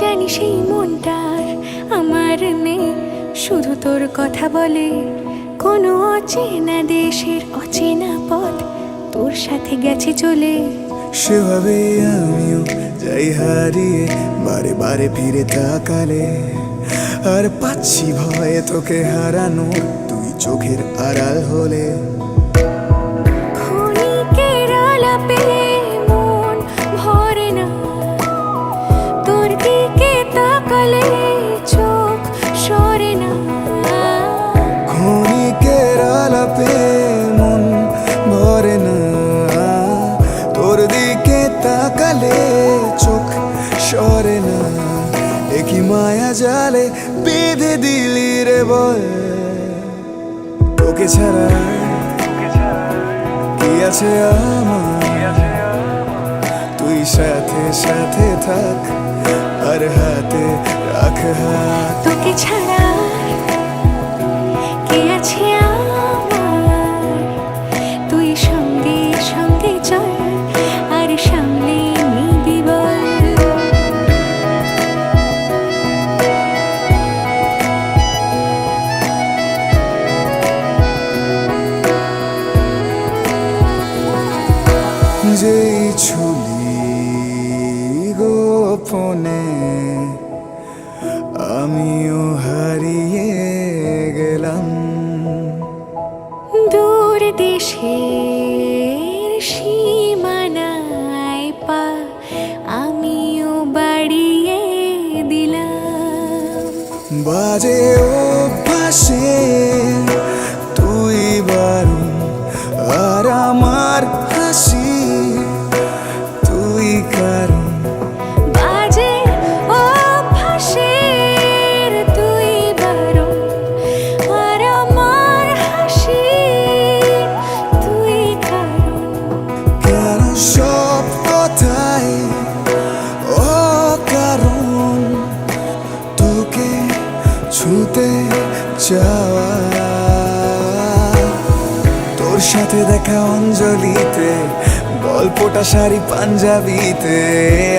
জানি সেই মনটার আমার নেই, শুধু তোর কথা বলে। কোনো অচেনা দেশের অচেনা পথ তোর সাথে গেছে চলে। সেভাবে আমিও যাই হারিয়ে, বারে বারে ফিরে তাকালে। আর পাচ্ছি ভয়ে তোকে হারানো, তুই চোখের আড়াল হলে। ক্ষণিকের আলাপে মন ভরে না, তোর দিকে তাকালে চোখ সরে না। ক্ষণিকের আলাপে মন ভরে না, তোর দিকে তাকালে চোখ সরে না। একই মায়া জালে বেঁধে দিলি রে বল, তোকে ছাড়া কি আছে আমার? তুই সাথে সাথে থাক, আর হাতে রাখ হাত। তোকে ছাড়া কে আছে আমার? তুই সঙ্গে সঙ্গে চল, আর সামলে নিবি বল। যেই ছুলি গোপনে আমিও হারিয়ে গেলাম। দূর দেশের সীমানায় পা আমিও বাড়িয়ে দিলাম। বাজে অভ্যাসে তুই বারণ, আর আমার হাসি তুই কারণ। বাজে অভ্যাসের তুই বারণ, আর আমার হাসি তুই কারণ। কেন সব কথাই অকারণ, তোকে ছুতে চাওয়া। তোর সাথে দেখা অঞ্জলিতে, গল্পটা শাড়ি পাঞ্জাবিতে,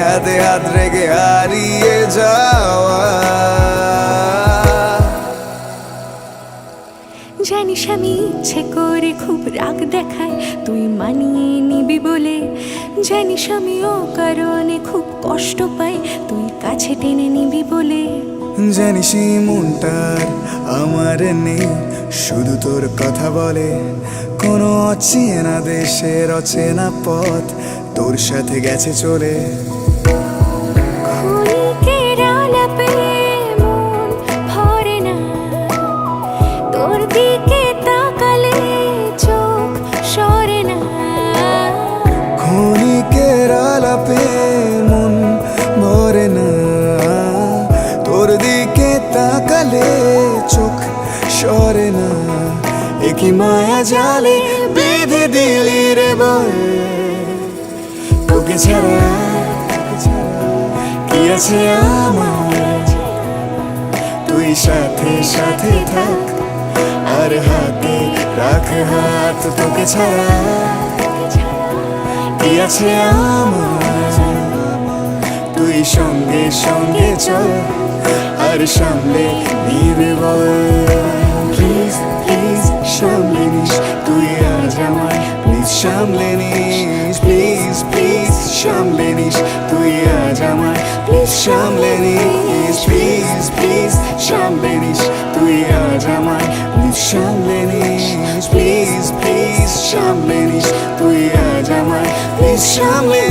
হাতে হাত রেখে হারিয়ে যাওয়া। জানিস আমি ইচ্ছে করে খুব রাগ দেখাই, তুই মানিয়ে নিবি বলে। জানিস আমি অকারণে খুব কষ্ট পাই, তুই কাছে টেনে নিবি বলে। জানিস এই মনটার আমার নেই, শুধু তোর কথা বলে। কোনো অচেনা দেশের অচেনা পথ তোর সাথে গেছে চলে। ক্ষণিকের আলাপে মন ভরে না, তোর দিকে তাকালে চোখ সরে না। ক্ষণিকের আলাপে মন ভরে না, তোর দিকে তাকালে চোখ সরে না। একই মায়া জালে বেঁধে দিলি রে বল, তোকে ছাড়া কি আছে আমার? তুই সাথে সাথে থাক, আর হাতে রাখ হাত। তোকে ছাড়া কি আছে আমার? তুই সঙ্গে সঙ্গে চল, আর সামলে নিবি বল। প্লিজ প্লিজ সামলে নিস তুই আজ আমায়, প্লিজ সামলে নিস। প্লিজ প্লিজ সামলে নিস তুই আজ আমায়, প্লিজ সামলে নিস। প্লিজ প্লিজ সামলে নিস তুই আজ আমায়, প্লিজ সামলে নিস। প্লিজ প্লিজ সামলে নিস তুই আজ আমায়, প্লিজ সামলে